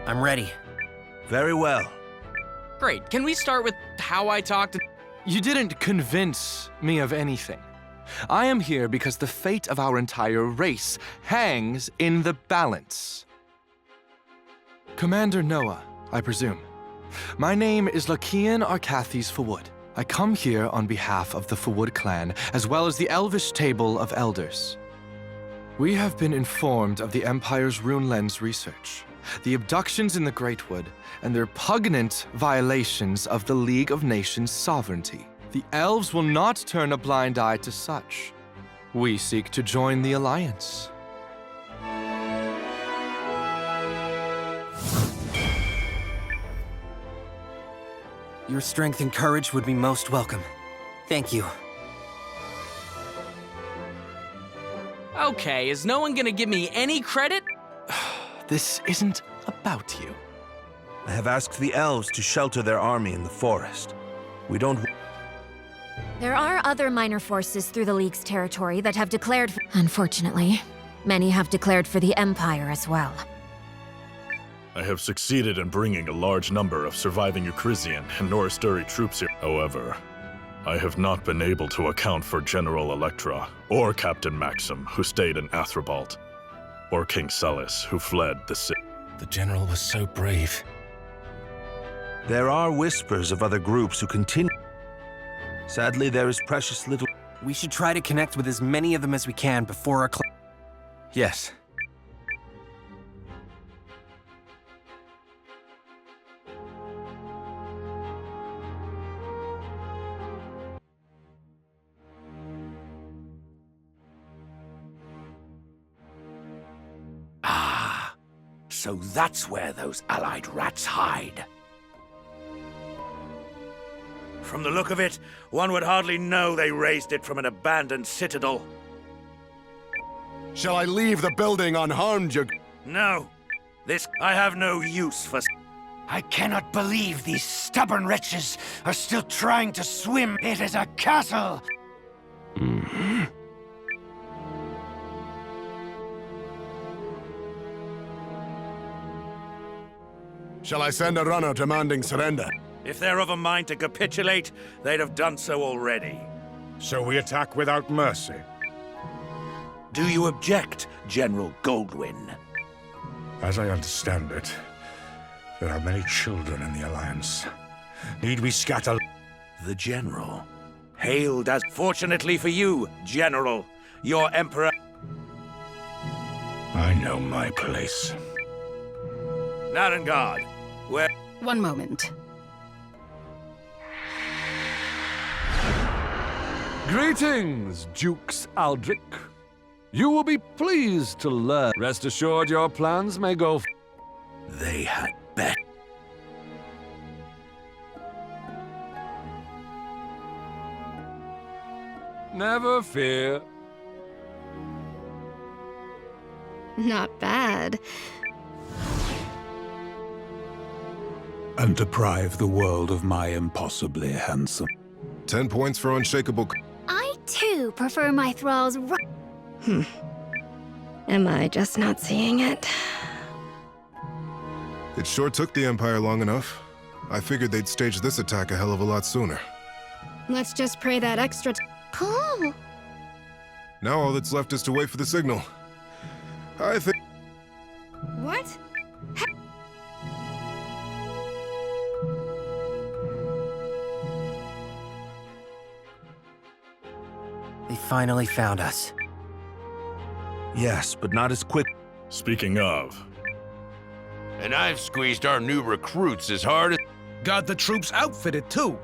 I'm ready. Very well. Great. Can we start with how I talked? You didn't convince me of anything. I am here because the fate of our entire race hangs in the balance. Commander Noah, I presume. My name is Lakian Arcathes Fawud. I come here on behalf of the Fawud clan, as well as the Elvish Table of Elders. We have been informed of the Empire's Rune Lens research, the abductions in the Greatwood, and their repugnant violations of the League of Nations sovereignty. The elves will not turn a blind eye to such. We seek to join the Alliance. Your strength and courage would be most welcome. Thank you. Okay, is no one gonna give me any credit? This isn't about you. I have asked the elves to shelter their army in the forest. We don't... There are other minor forces through the League's territory that have declared for... Unfortunately, many have declared for the Empire as well. I have succeeded in bringing a large number of surviving Eucrisian and Norasturi troops here. However, I have not been able to account for General Electra, or Captain Maxim, who stayed in Athribalt, or King Celis, who fled the city. The General was so brave. There are whispers of other groups who continue. Sadly, there is precious little... We should try to connect with as many of them as we can before our Yes. So that's where those allied rats hide. From the look of it, one would hardly know they raised it from an abandoned citadel. Shall I leave the building unharmed, you... No. I have no use for... I cannot believe these stubborn wretches are still trying to swim. It is a castle! Shall I send a runner demanding surrender? If they're of a mind to capitulate, they'd have done so already. So we attack without mercy? Do you object, General Goldwyn? As I understand it, there are many children in the Alliance. Need we scatter... The General. Hailed as... Fortunately for you, General, your Emperor... I know my place. Narengard, where... One moment. Greetings, Dukes Aldrich. You will be pleased to learn. Rest assured your plans may go... They had bet. Never fear. Not bad. And deprive the world of my impossibly handsome. 10 points for unshakable... I, too, prefer my thralls Am I just not seeing it? It sure took the Empire long enough. I figured they'd stage this attack a hell of a lot sooner. Let's just pray that extra... Cool. Now all that's left is to wait for the signal. I think... What? They finally found us. Yes, but not as quick. Speaking of... And I've squeezed our new recruits as hard as... Got the troops outfitted too.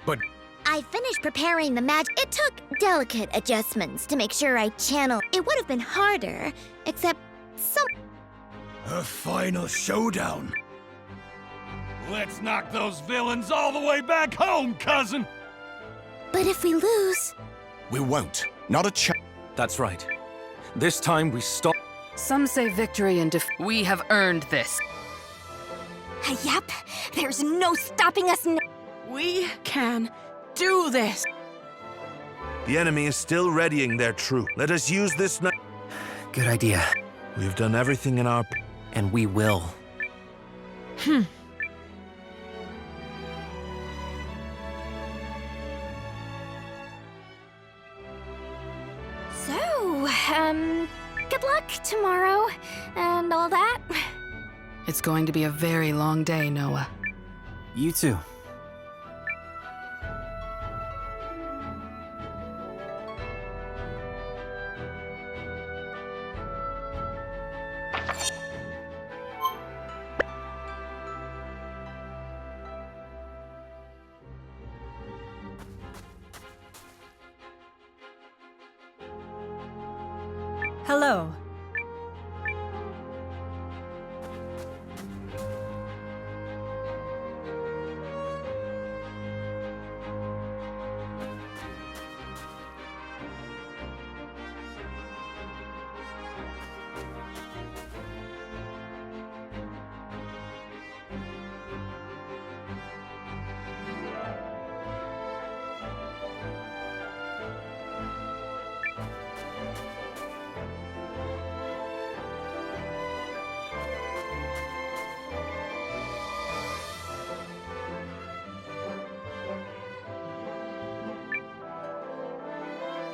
But I finished preparing the magic. It took delicate adjustments to make sure I channeled. It would have been harder, except some... a final showdown. Let's knock those villains all the way back home, cousin! But if we lose... We won't. Not a chance. That's right. This time we stop. Some say victory and defeat. We have earned this. Yep, there's no stopping us now. We can do this. The enemy is still readying their troop. Let us use this... Good idea. We've done everything in our... And we will. So, good luck tomorrow and all that. It's going to be a very long day, Noah. You too. Hello.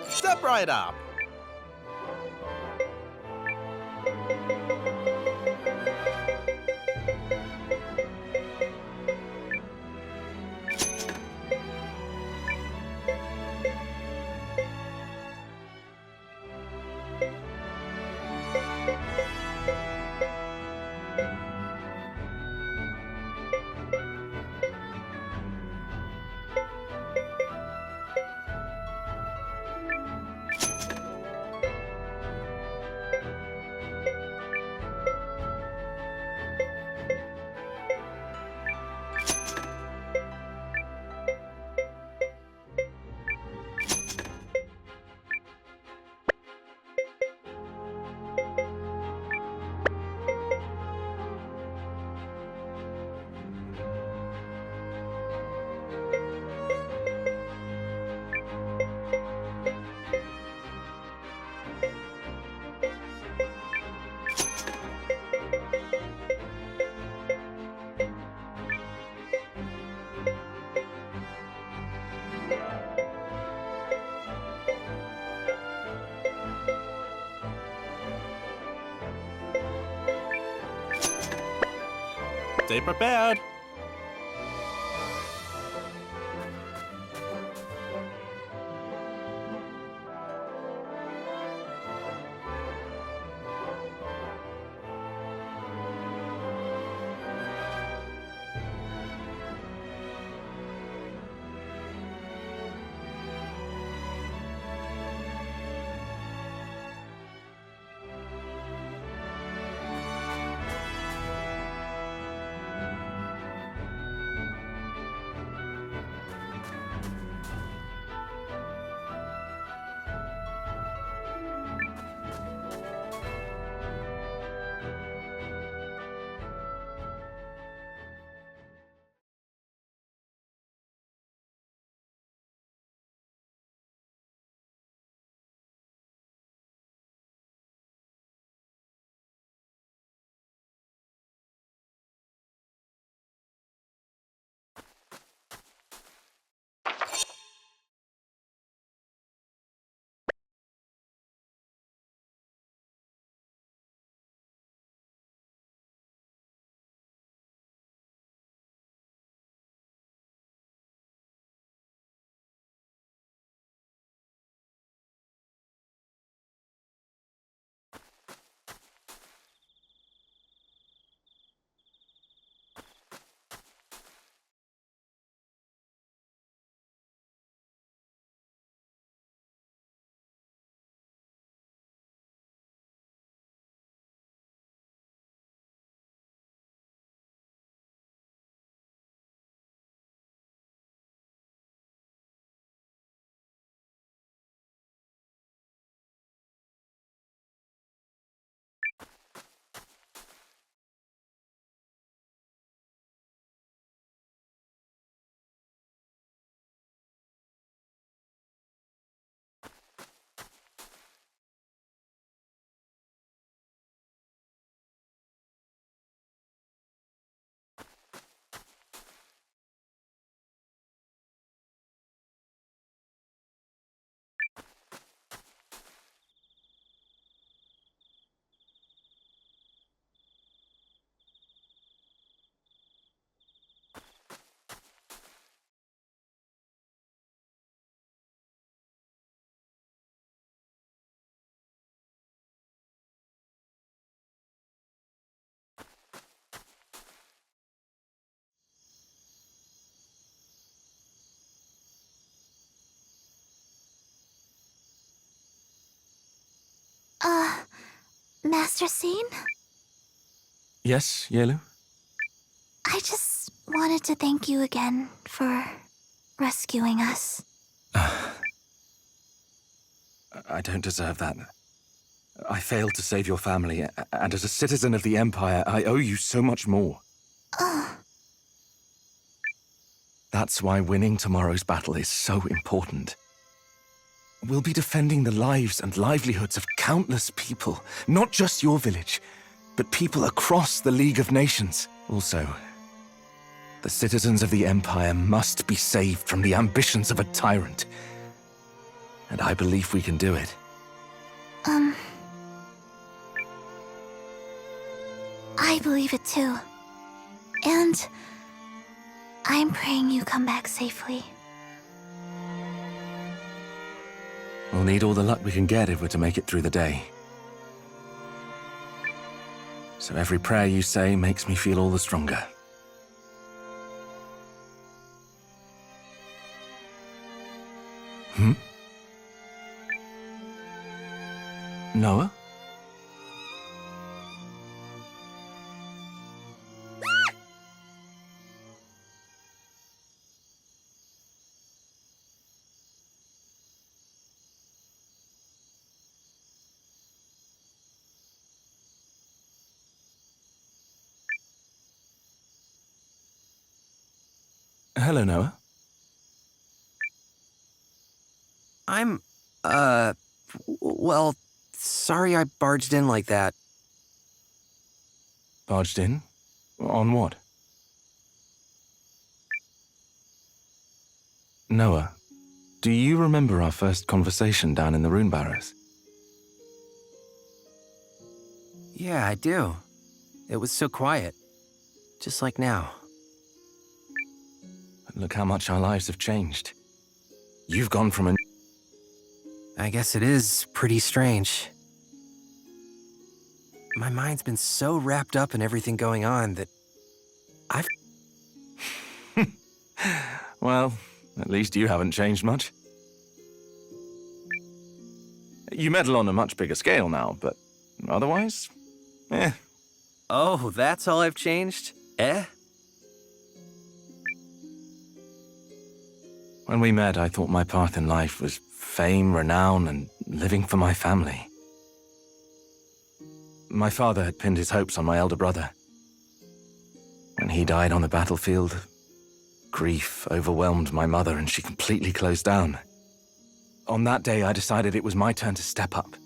Step right up. Stay prepared. Master Scene? Yes, Yelu? I just wanted to thank you again for rescuing us. I don't deserve that. I failed to save your family, and as a citizen of the Empire, I owe you so much more. That's why winning tomorrow's battle is so important. We'll be defending the lives and livelihoods of countless people, not just your village, but people across the League of Nations. Also, the citizens of the Empire must be saved from the ambitions of a tyrant. And I believe we can do it. I believe it too. And I'm praying you come back safely. We'll need all the luck we can get if we're to make it through the day. So every prayer you say makes me feel all the stronger. Noah? Hello, Noah. I'm, well, sorry I barged in like that. Barged in? On what? Noah, do you remember our first conversation down in the Rune Barrows? Yeah, I do. It was so quiet. Just like now. Look how much our lives have changed. You've gone from a... I guess it is pretty strange. My mind's been so wrapped up in everything going on that I've... Well, at least you haven't changed much. You meddle on a much bigger scale now, but otherwise, eh. Oh, that's all I've changed? Eh? When we met, I thought my path in life was fame, renown, and living for my family. My father had pinned his hopes on my elder brother. When he died on the battlefield, grief overwhelmed my mother and she completely closed down. On that day, I decided it was my turn to step up.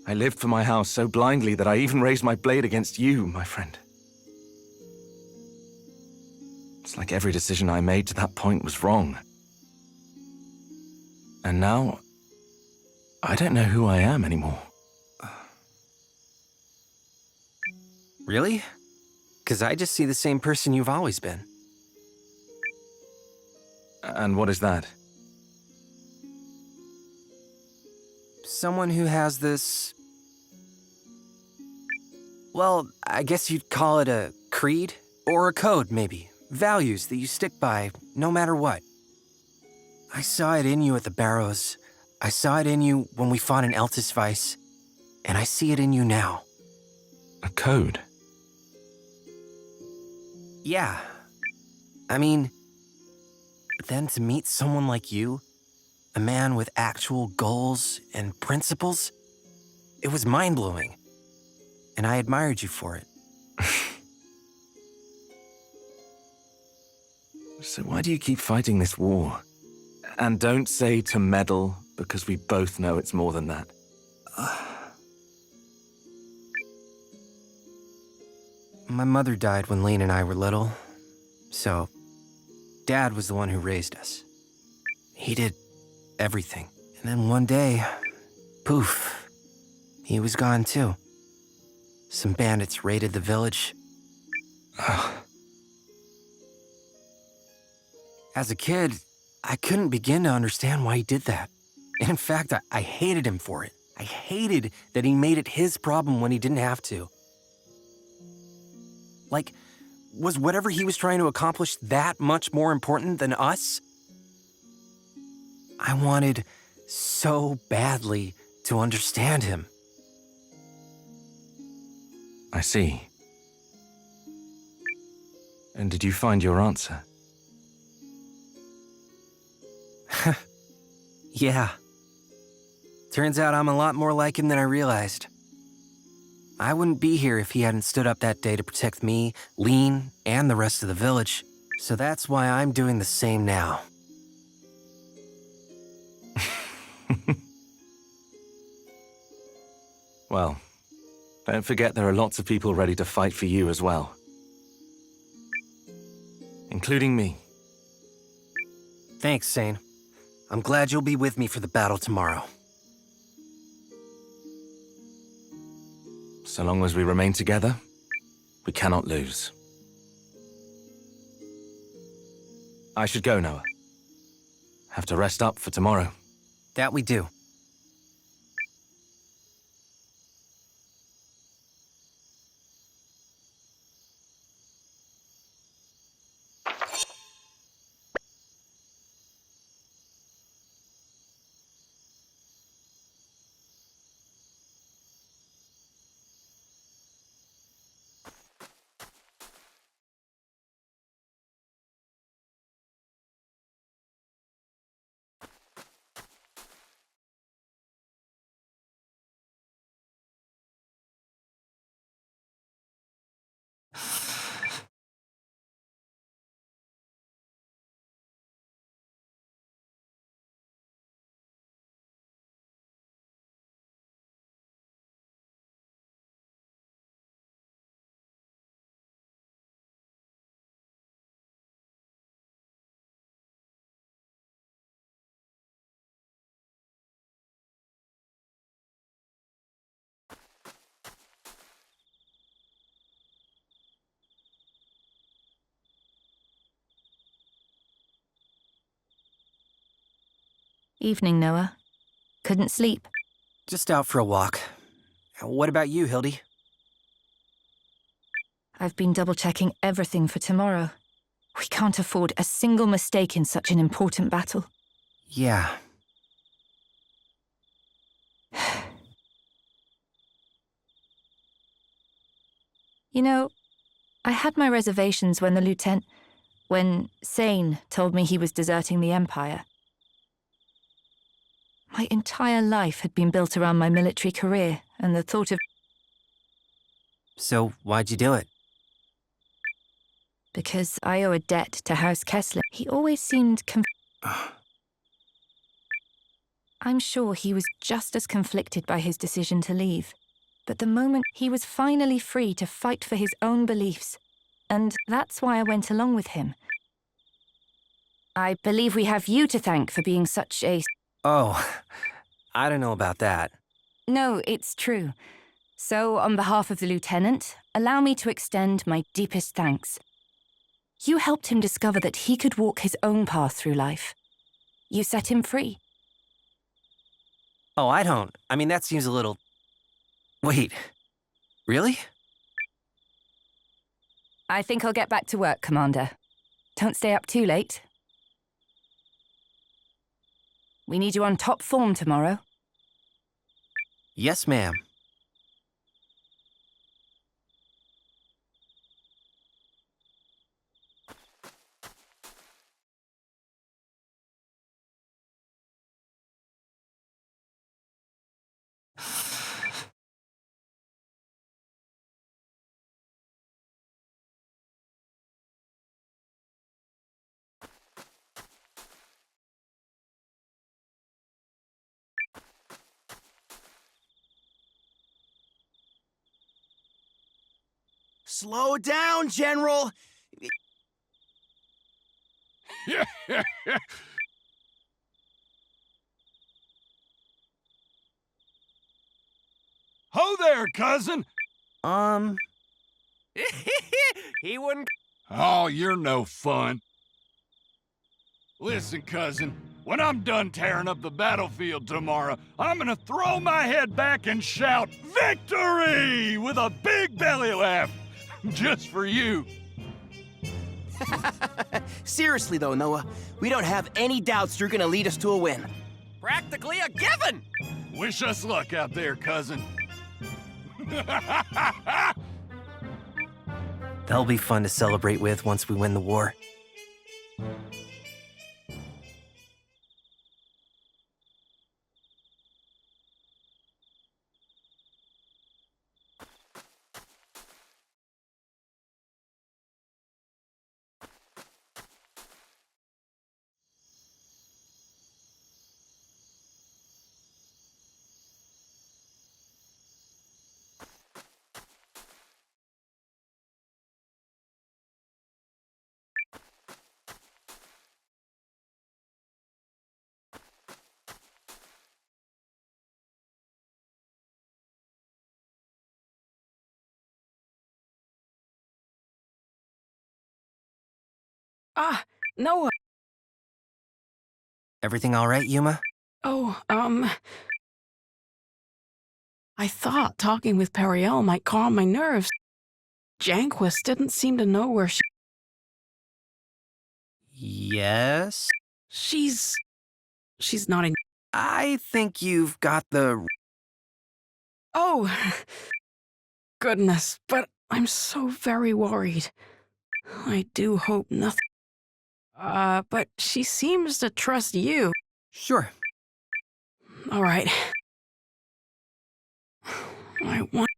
I lived for my house so blindly that I even raised my blade against you, my friend. It's like every decision I made to that point was wrong. And now, I don't know who I am anymore. Really? 'Cause I just see the same person you've always been. And what is that? Someone who has this... Well, I guess you'd call it a creed? Or a code, maybe. Values that you stick by, no matter what. I saw it in you at the Barrows. I saw it in you when we fought in Eltisvice. And I see it in you now. A code? Yeah. I mean... But then to meet someone like you, a man with actual goals and principles, it was mind-blowing. And I admired you for it. So why do you keep fighting this war? And don't say to meddle, because we both know it's more than that. My mother died when Lane and I were little, so Dad was the one who raised us. He did everything. And then one day, poof, he was gone too. Some bandits raided the village. As a kid, I couldn't begin to understand why he did that. And in fact, I hated him for it. I hated that he made it his problem when he didn't have to. Like, was whatever he was trying to accomplish that much more important than us? I wanted so badly to understand him. I see. And did you find your answer? Yeah. Turns out I'm a lot more like him than I realized. I wouldn't be here if he hadn't stood up that day to protect me, Lean, and the rest of the village. So that's why I'm doing the same now. Well, don't forget there are lots of people ready to fight for you as well. Including me. Thanks, Sane. I'm glad you'll be with me for the battle tomorrow. So long as we remain together, we cannot lose. I should go, Noah. Have to rest up for tomorrow. That we do. Evening, Noah. Couldn't sleep? Just out for a walk. What about you, Hildy? I've been double-checking everything for tomorrow. We can't afford a single mistake in such an important battle. Yeah. You know, I had my reservations when when Sane told me he was deserting the Empire. My entire life had been built around my military career, and the thought of... So, why'd you do it? Because I owe a debt to House Kessler. He always seemed I'm sure he was just as conflicted by his decision to leave. But the moment he was finally free to fight for his own beliefs, and that's why I went along with him. I believe we have you to thank for being such a... Oh, I don't know about that. No, it's true. So, on behalf of the Lieutenant, allow me to extend my deepest thanks. You helped him discover that he could walk his own path through life. You set him free. Oh, I don't. I mean, that seems a little... Wait. Really? I think I'll get back to work, Commander. Don't stay up too late. We need you on top form tomorrow. Yes, ma'am. Slow down, General! Ho there, cousin! He wouldn't... Oh, you're no fun. Listen, cousin, when I'm done tearing up the battlefield tomorrow, I'm gonna throw my head back and shout, "Victory!" with a big belly laugh. Just for you. Seriously, though, Noah, we don't have any doubts you're gonna lead us to a win. Practically a given! Wish us luck out there, cousin. They'll be fun to celebrate with once we win the war. Ah, Noah. Everything all right, Yuma? Oh, I thought talking with Periel might calm my nerves. Janquist didn't seem to know where she... Yes? She's not in... I think you've got the... Oh, goodness, but I'm so very worried. I do hope nothing... but she seems to trust you. Sure. All right. I want...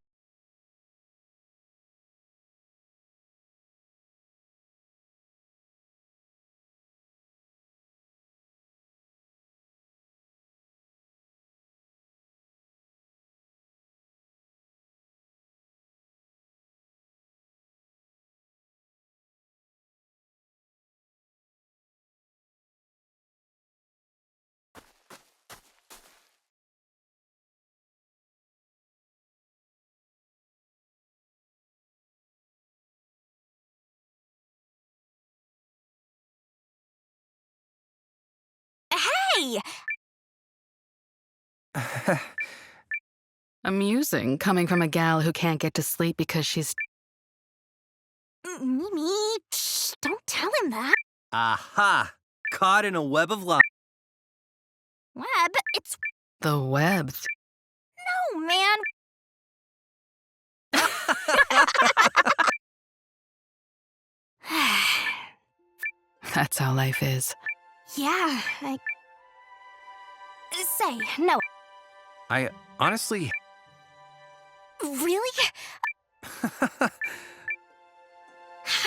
Hey! Amusing, coming from a gal who can't get to sleep because she's... Mimi, shh, don't tell him that. Aha! Caught in a web of lies. Web, it's... The web. No, man. That's how life is. Yeah, Say, no. I honestly... Really? I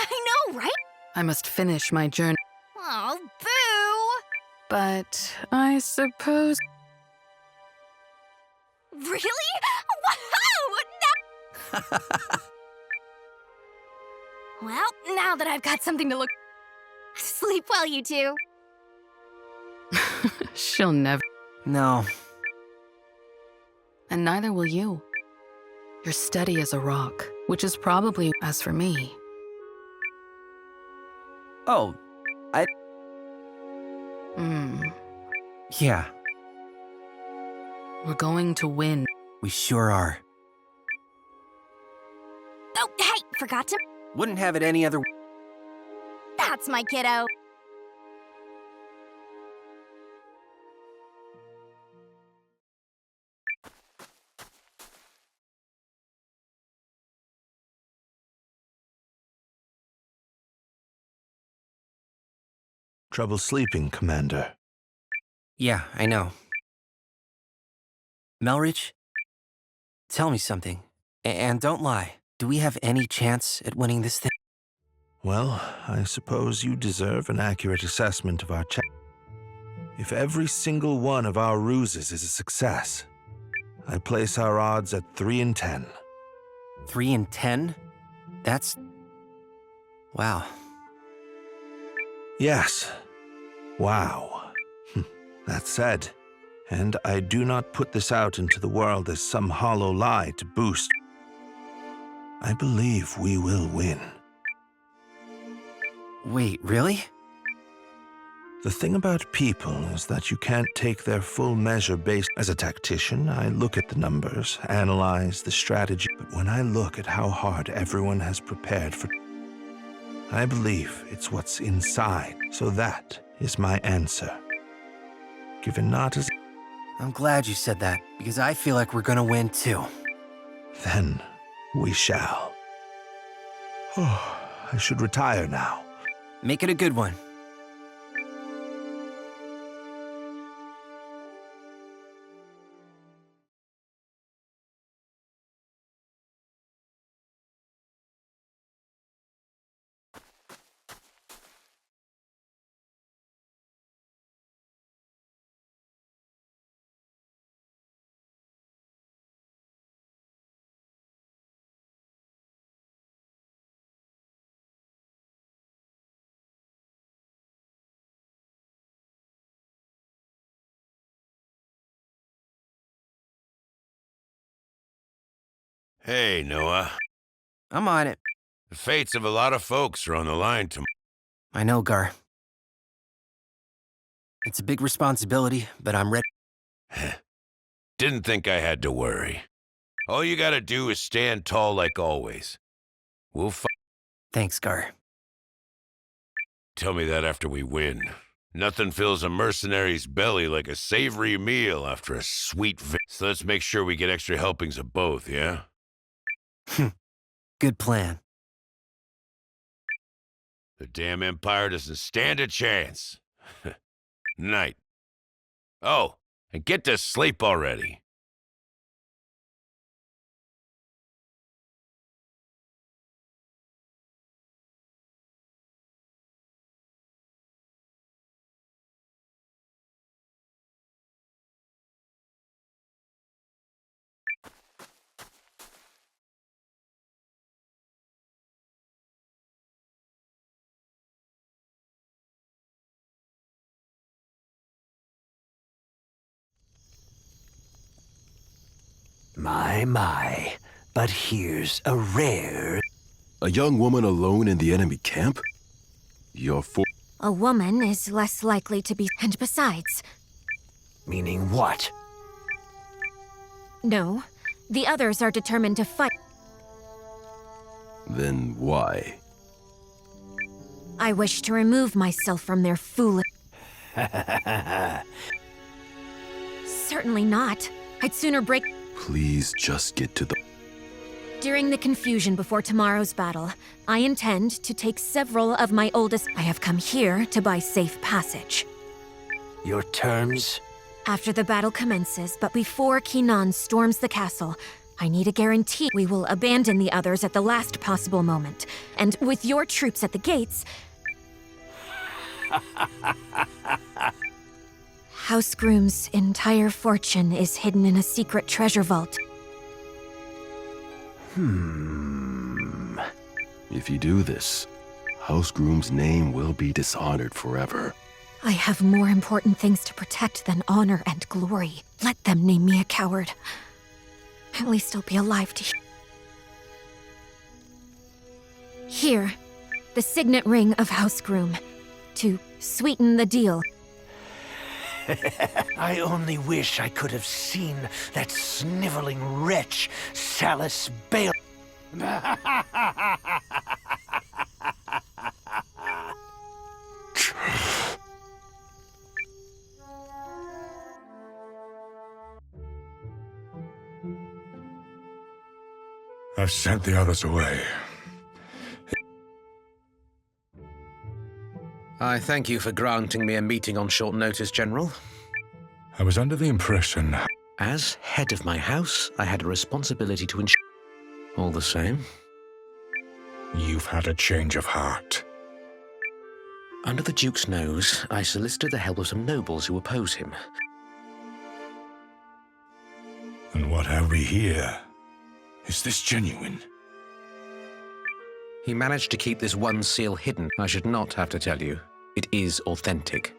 know, right? I must finish my journey. Oh, boo! But I suppose... Really? Wow! No! Well, now that I've got something to look... Sleep well, you two. She'll never... No. And neither will you. You're steady as a rock, which is probably as for me. Oh, I... Yeah. We're going to win. We sure are. Oh, hey, forgot to... Wouldn't have it any other... That's my kiddo. Trouble sleeping, Commander. Yeah, I know. Melridge, tell me something. And don't lie. Do we have any chance at winning this thing? Well, I suppose you deserve an accurate assessment of our If every single one of our ruses is a success, I place our odds at 3 in 10. 3 in 10? That's... Wow. Yes. Wow. That said, and I do not put this out into the world as some hollow lie to boost. I believe we will win. Wait, really? The thing about people is that you can't take their full measure based... As a tactician, I look at the numbers, analyze the strategy, but when I look at how hard everyone has prepared for... I believe it's what's inside, so that is my answer. Given not as... I'm glad you said that, because I feel like we're gonna win too. Then we shall. I should retire now. Make it a good one. Hey, Noah. I'm on it. The fates of a lot of folks are on the line tomorrow. I know, Gar. It's a big responsibility, but I'm ready. Didn't think I had to worry. All you gotta do is stand tall like always. We'll Thanks, Gar. Tell me that after we win. Nothing fills a mercenary's belly like a savory meal after a sweet So let's make sure we get extra helpings of both, yeah? Good plan. The damn Empire doesn't stand a chance. Night. Oh, and get to sleep already. My. But here's a rare... A young woman alone in the enemy camp? You're A woman is less likely to be... And besides... Meaning what? No. The others are determined to fight. Then why? I wish to remove myself from their foolish... Certainly not. I'd sooner break... Please just get to the... During the confusion before tomorrow's battle, I intend to take several of my oldest... I have come here to buy safe passage. Your terms? After the battle commences, but before Kinan storms the castle, I need a guarantee we will abandon the others at the last possible moment. And with your troops at the gates... House Groom's entire fortune is hidden in a secret treasure vault. If you do this, House Groom's name will be dishonored forever. I have more important things to protect than honor and glory. Let them name me a coward. At least I'll be alive to Here, the signet ring of House Groom. To sweeten the deal. I only wish I could have seen that sniveling wretch, Salus Bale. I've sent the others away. I thank you for granting me a meeting on short notice, General. I was under the impression... As head of my house, I had a responsibility to ensure... All the same... You've had a change of heart. Under the Duke's nose, I solicited the help of some nobles who oppose him. And what have we here? Is this genuine? He managed to keep this one seal hidden. I should not have to tell you. It is authentic.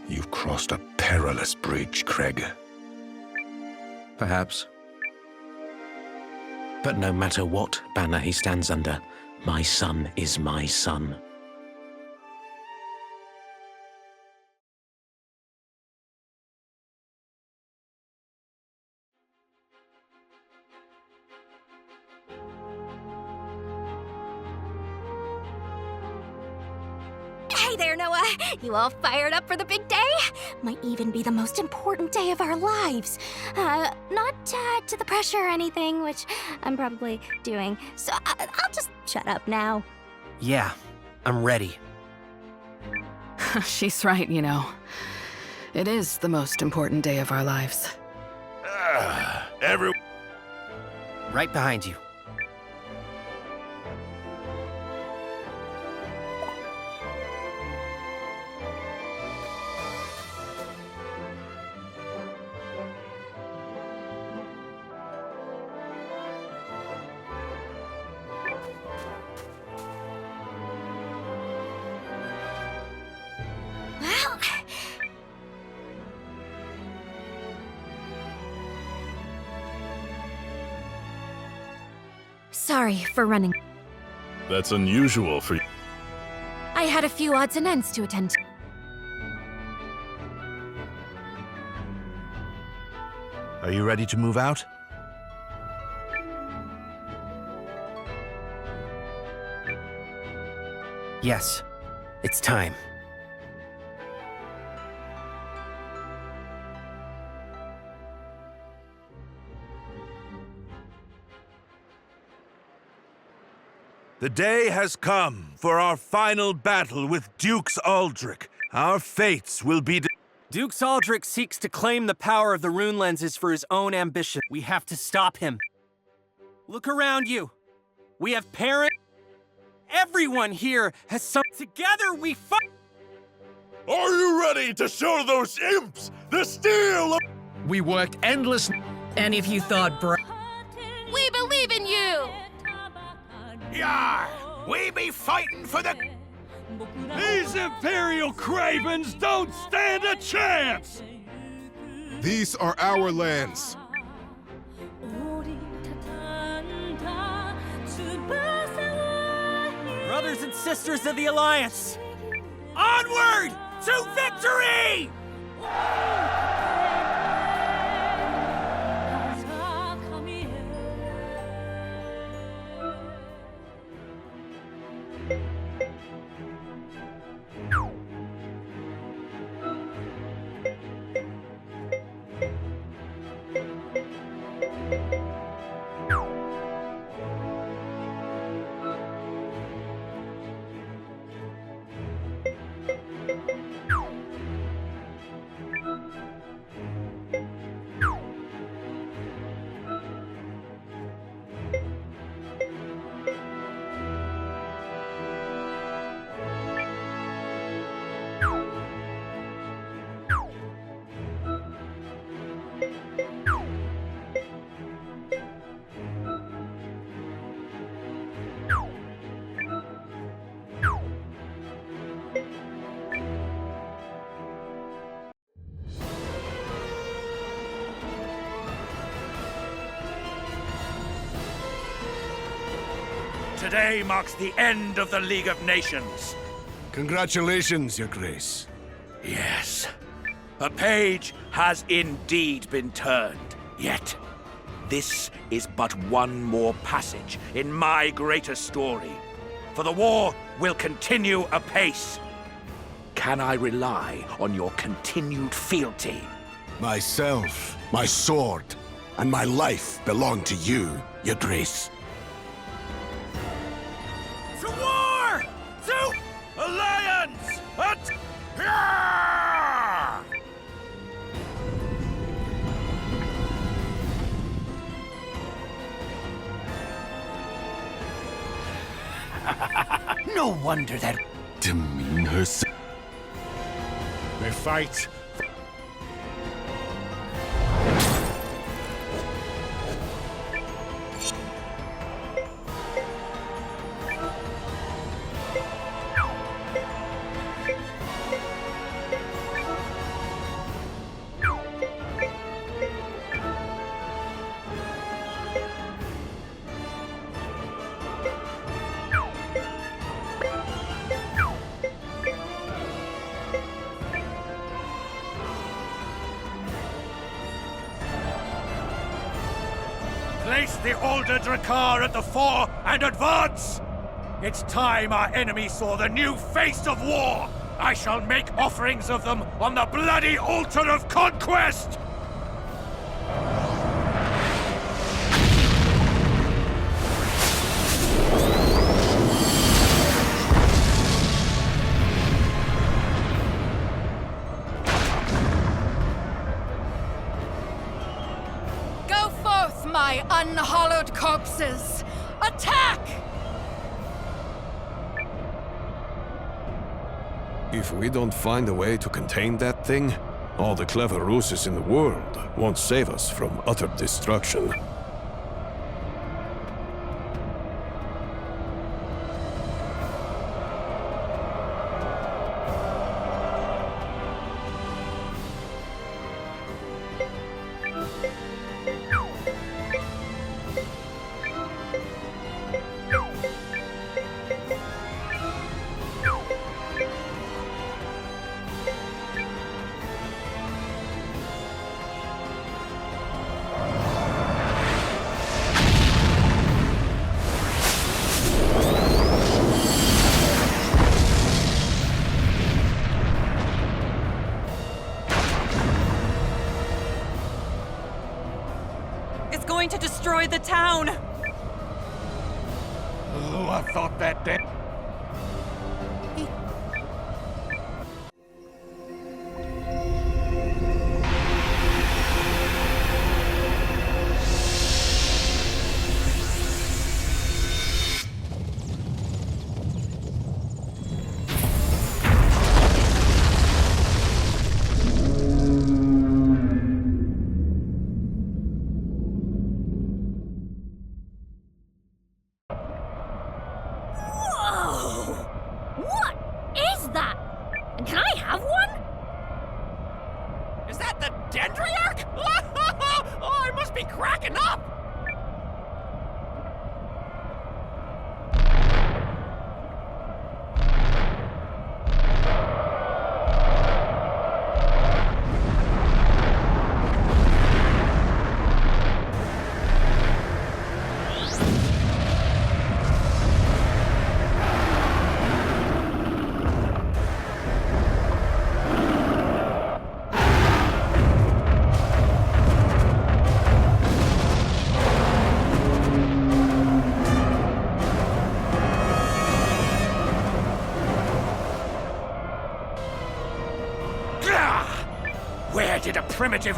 You've crossed a perilous bridge, Craig. Perhaps. But no matter what banner he stands under, my son is my son. there, Noah. You all fired up for the big day? Might even be the most important day of our lives. Not to add to the pressure or anything, which I'm probably doing. So I'll just shut up now. Yeah, I'm ready. She's right, you know. It is the most important day of our lives. Right behind you. Well... Sorry for running. That's unusual for you. I had a few odds and ends to attend to. Are you ready to move out? Yes, it's time. The day has come for our final battle with Dukes Aldrich. Our fates will be... Dukes Aldrich seeks to claim the power of the rune lenses for his own ambition. We have to stop him. Look around you. We have parents. Everyone here has some... Together we fight! Are you ready to show those imps the steel of... We worked endless... And if you thought We believe in you! Yar! We be fighting for the... These Imperial cravens don't stand a chance! These are our lands. Brothers and sisters of the Alliance, onward to victory! Today marks the end of the League of Nations. Congratulations, Your Grace. Yes. A page has indeed been turned. Yet, this is but one more passage in my greater story. For the war will continue apace. Can I rely on your continued fealty? Myself, my sword, and my life belong to you, Your Grace. To war! To alliance! No wonder that... Demean herself. They fight. Place the older Drakkar at the fore and advance! It's time our enemy saw the new face of war! I shall make offerings of them on the bloody altar of conquest! Go forth, my unhallowed corpses! Attack! If we don't find a way to contain that thing, all the clever ruses in the world won't save us from utter destruction. It's going to destroy the town! Oh, I thought that damn... Whoa! What is that? And can I have one? Is that the Dendriarch? Oh, I must be cracking up! Where did a primitive...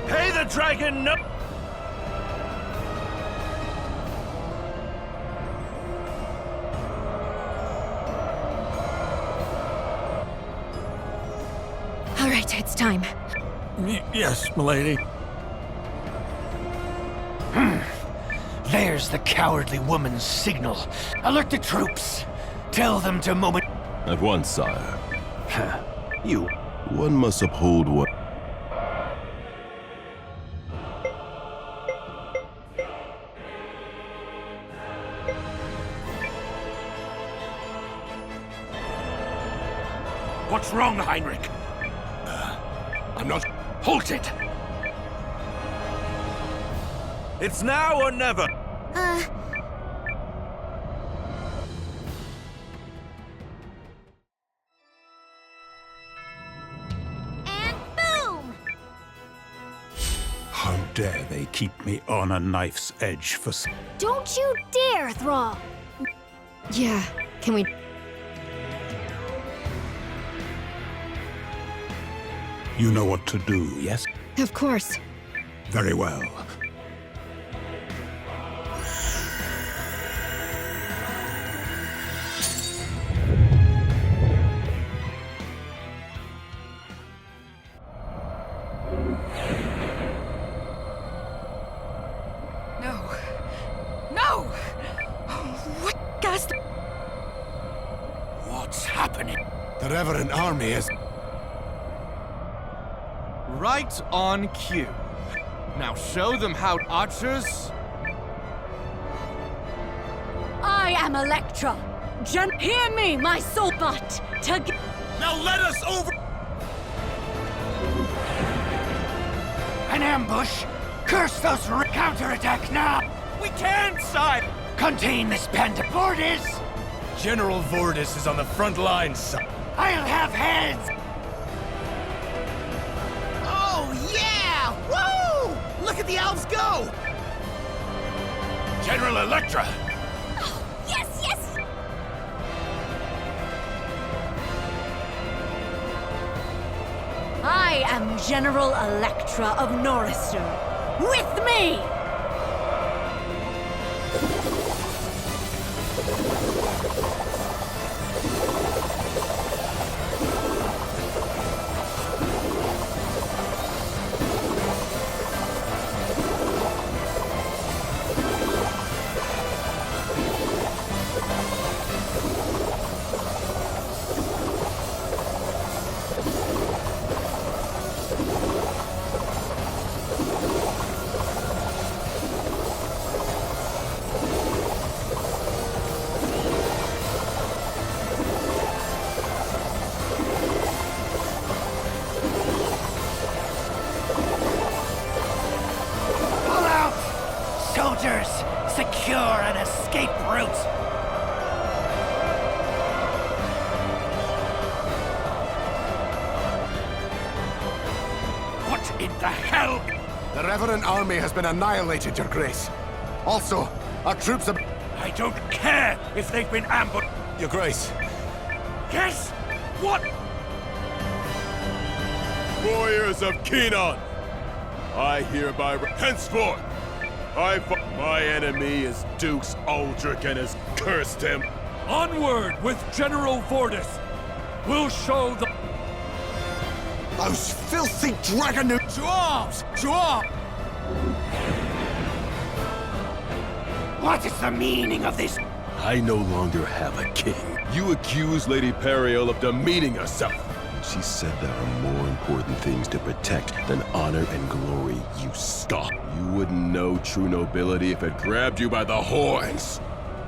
Pay the dragon no... All right, it's time. Yes, milady. There's the cowardly woman's signal. Alert the troops. Tell them to moment... At once, sire. You. One must uphold what... What's wrong, Heinrich? I'm not... Halt it! It's now or never! How dare they keep me on a knife's edge for... Don't you dare, Thrall! Yeah, can we... You know what to do, yes? Of course. Very well. No. No! What gas... What's happening? The Reverend Army is... Right on cue. Now show them how archers... I am Electra. Hear me, my soulbot. Now let us over... An ambush! Curse those counterattack now! We can, sire! Contain this band of boarders! General Vordis is on the front lines, son. I'll have heads! Oh, yeah! Woo! Look at the elves go! General Electra! Yes, yes! I am General Electra of Norrister. With me! Soldiers, secure an escape route! What in the hell? The Revenant army has been annihilated, Your Grace. Also, our troops have... I don't care if they've been ambushed. Your Grace. Guess what? Warriors of Kenon, I hereby henceforth, my enemy is Dukes Aldrich and has cursed him. Onward with General Vordis. We'll show the... Those filthy dragon... To arms! To arms! What is the meaning of this? I no longer have a king. You accuse Lady Periel of demeaning herself. She said there are more important things to protect than honor and glory. You stop. You wouldn't know true nobility if it grabbed you by the horns.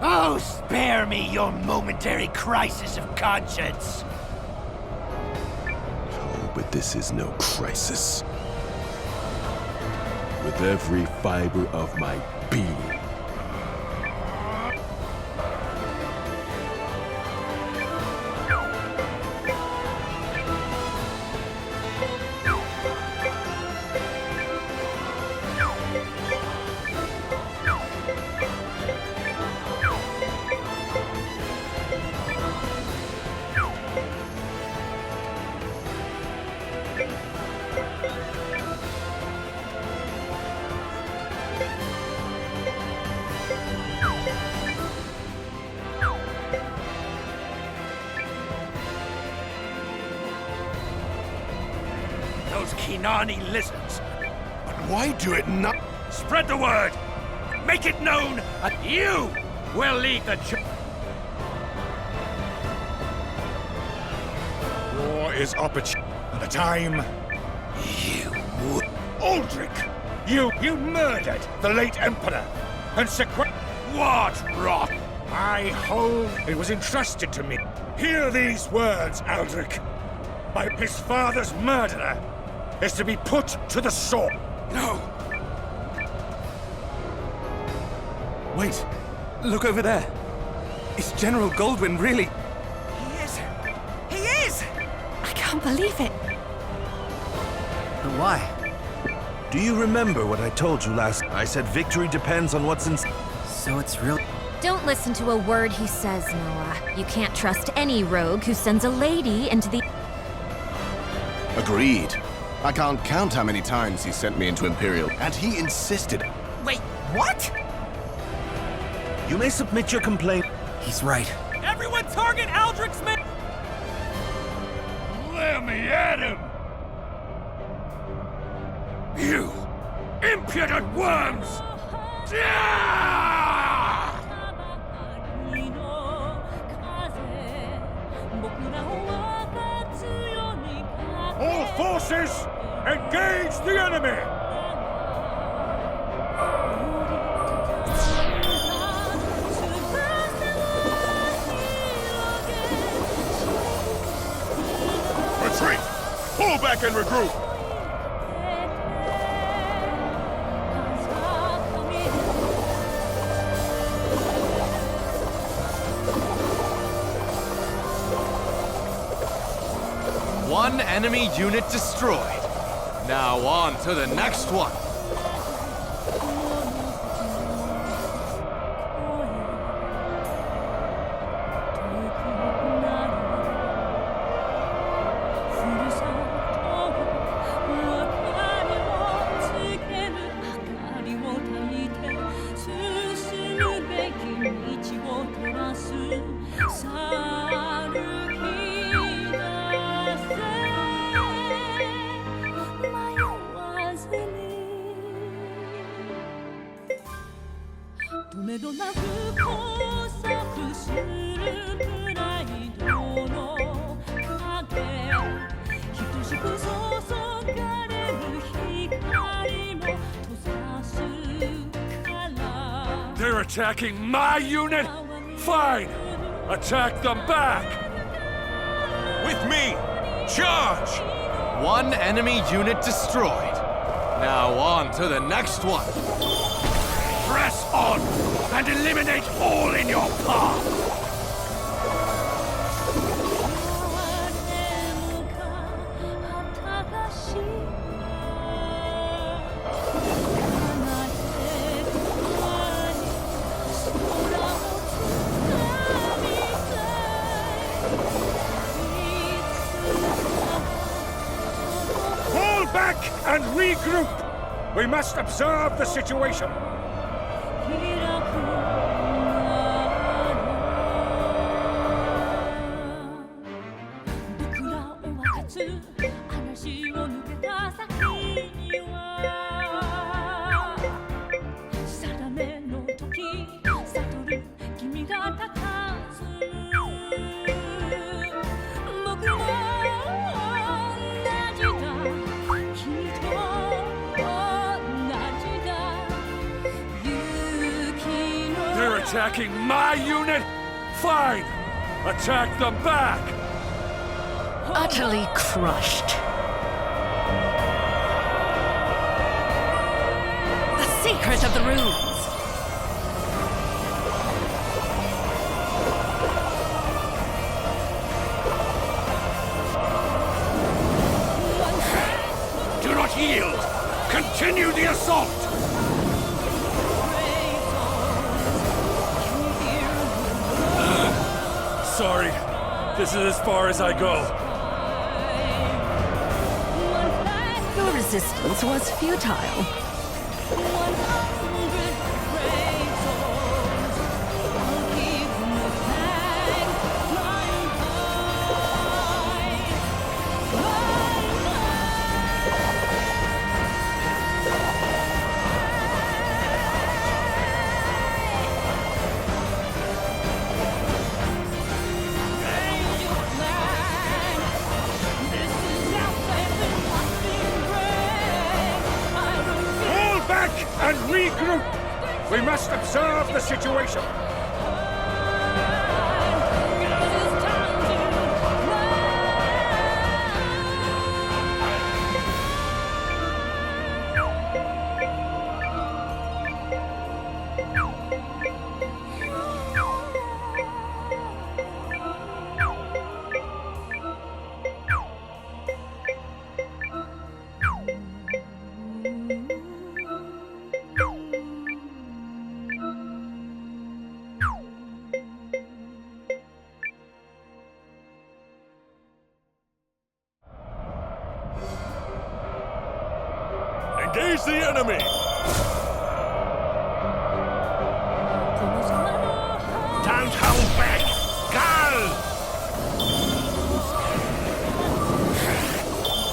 Oh, spare me your momentary crisis of conscience. Oh, but this is no crisis. With every fiber of my being, Those Kinani lizards. But why do it not... Spread the word! Make it known that you will lead the... War is opportune. At a time... You would... Aldrich! You murdered the late Emperor and What rot! I hold it was entrusted to me. Hear these words, Aldrich. His father's murderer is to be put to the sword. No! Wait. Look over there. Is General Goldwyn really... He is! He is! I can't believe it. But why? Do you remember what I told you last? I said victory depends on what's in... So it's real... Don't listen to a word he says, Noah. You can't trust any rogue who sends a lady into the... Agreed. I can't count how many times he sent me into Imperial, and he insisted... Wait, what? You may submit your complaint. He's right. Everyone target Aldrich's men! Let me at him! You impudent worms! All forces, engage the enemy! Retreat! Pull back and regroup! One enemy unit destroyed. Now on to the next one. They're attacking my unit? Fine! Attack them back! With me! Charge! One enemy unit destroyed. Now on to the next one. Press on and eliminate all in your path! Fall back and regroup! We must observe the situation. They're attacking my unit? Fine! Attack them back! Utterly crushed. The secret of the runes. Do not yield! Continue the assault! Sorry. This is as far as I go. Your resistance was futile. And regroup! We must observe the situation! Engage the enemy! Don't hold back! Go!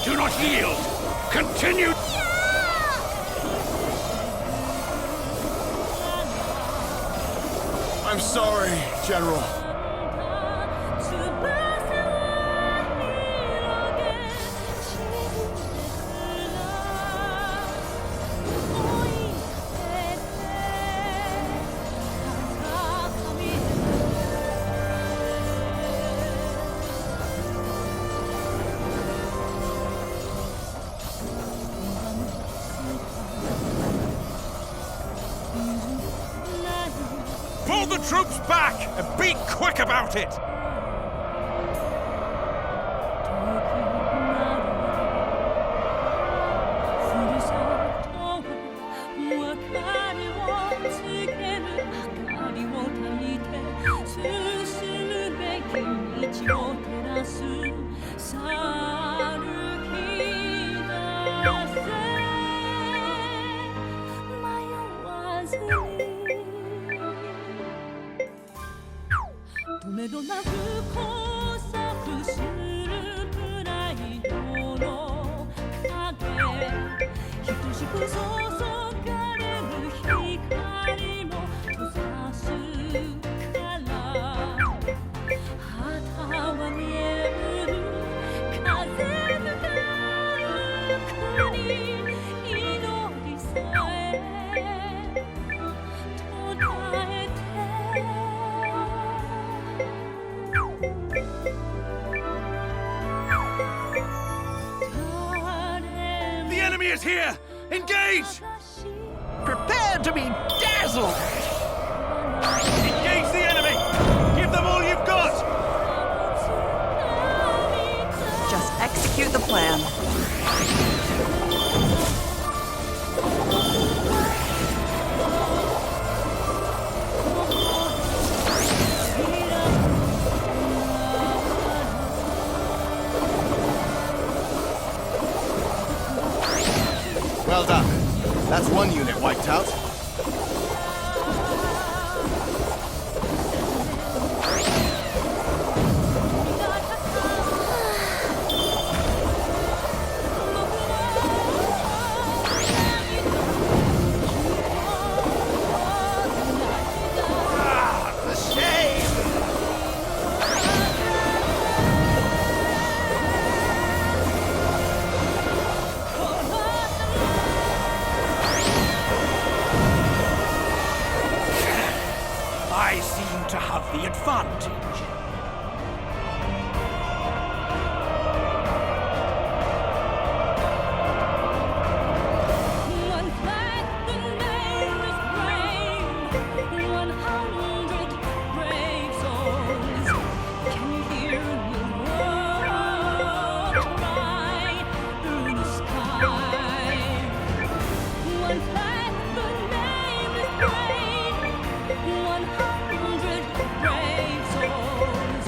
Do not yield! Continue! I'm sorry, General. Pull the troops back and be quick about it! どなく交錯するプライドの影等しく注がれる光も閉ざすから旗は見える風吹かぬ国祈りさえ途絶えてThe enemy is here! Engage! Prepare to be dazzled! Engage the enemy! Give them all you've got! Just execute the plan. Well done. That's one unit wiped out. I seem to have the advantage. One flag, the name is brave. 100 brave souls. Can you hear the world cry through the sky? One flag, the name is brave. 100 brave souls.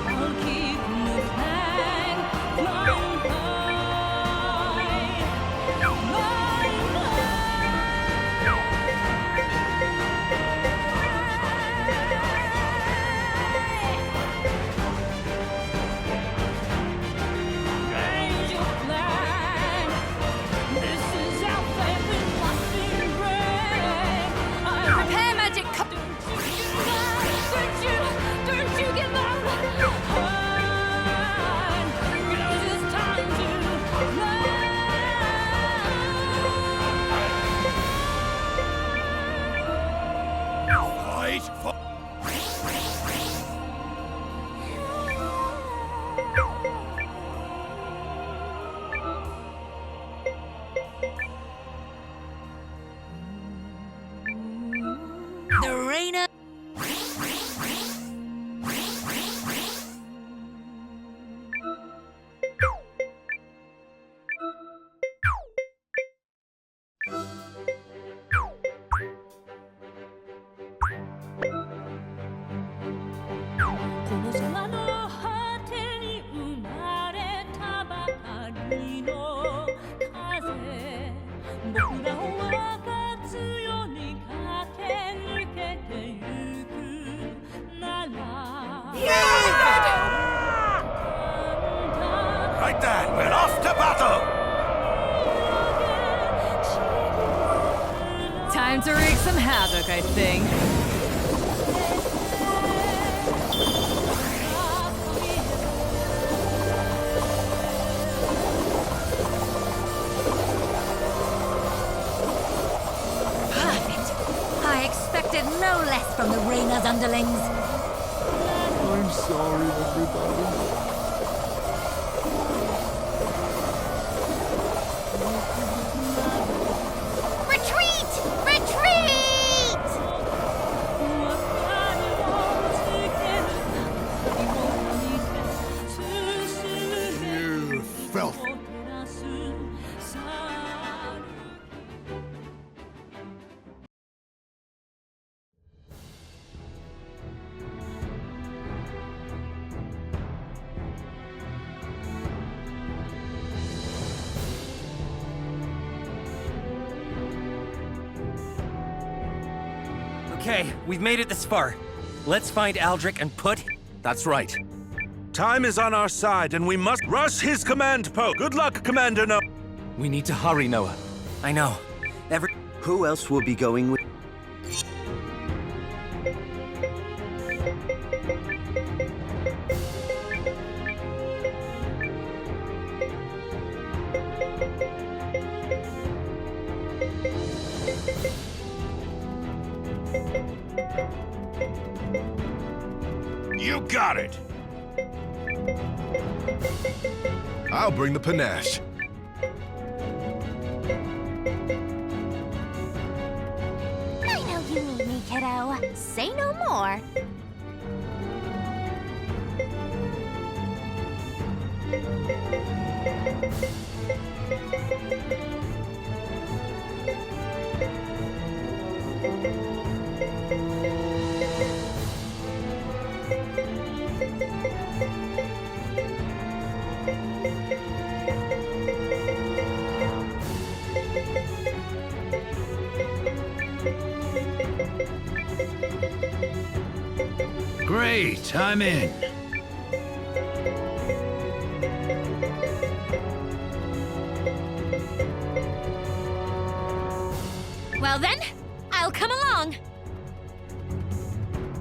I'll keep the flag flying high, flying Raise your flag. This is our favorite lasting brave. Prepare magic cup. Don't you give up. Run, 'cause it's time to Fight for... The Rainer. Right then, we're off to battle! Time to wreak some havoc, I think. Perfect. I expected no less from the Rainer's underlings. I'm sorry, everybody. Retreat! Retreat! You filth. Okay, we've made it this far. Let's find Aldrich and put That's right. Time is on our side, and we must rush his command post. Good luck, Commander Noah. We need to hurry, Noah. I know. Who else will be going with... You got it! I'll bring the panache. I know you need me, kiddo. Say no more. Great, I'm in.